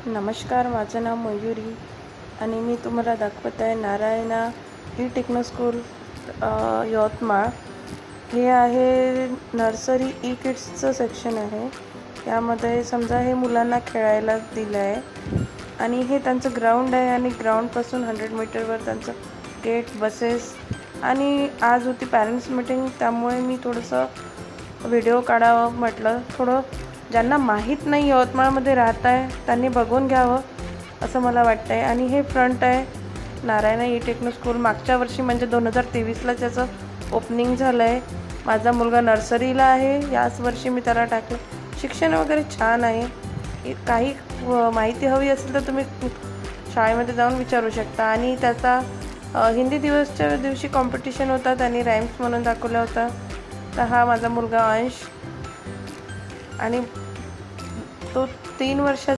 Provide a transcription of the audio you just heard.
नमस्कार, माझं नाव मयुरी आणि मी तुम्हाला दाखवत आहे Narayana E techno school Yavatmal. हे आहे नर्सरी ई किड्सचं सेक्शन आहे. यामध्ये समजा हे मुलांना खेळायला दिलं आहे आणि हे त्यांचं ग्राउंड आहे आणि ग्राउंडपासून 100 मीटरवर त्यांचं गेट, बसेस. आणि आज होती पॅरेंट्स मीटिंग, त्यामुळे मी थोडंसं व्हिडिओ काढावं म्हटलं. थोडं ज्यांना माहीत नाही यवतमाळमध्ये राहत आहे त्यांनी बघून घ्यावं असं मला वाटतं आहे. आणि हे फ्रंट आहे नारायणा ई टेक्नो स्कूल. मागच्या वर्षी म्हणजे 2023ला त्याचं ओपनिंग झालं आहे. माझा मुलगा नर्सरीला आहे, याच वर्षी मी त्याला टाकलं. शिक्षण वगैरे छान आहे. काही माहिती हवी असेल तर तुम्ही शाळेमध्ये जाऊन विचारू शकता. आणि त्याचा हिंदी दिवसच्या दिवशी कॉम्पिटिशन होता, त्यांनी राईम्स म्हणून दाखवला होता. तर हा माझा मुलगा अंश आणि तो 3 वर्षाचा